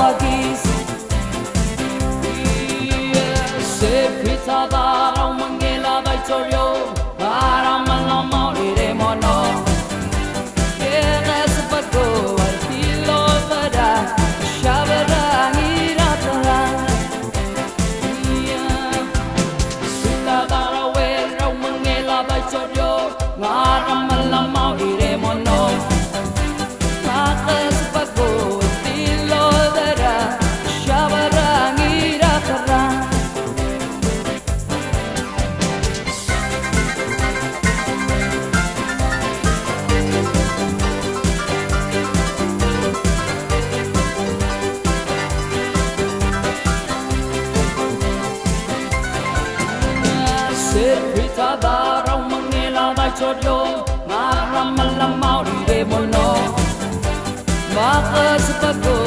bagis se pizza da mangela dai chorio para malama ire mono yes bago artilo bada shabara ngira tara sita da we mangela dai chorio para malama ire mono Serpita darau mengela dai chodio ngaram malam mau di demono maka sepago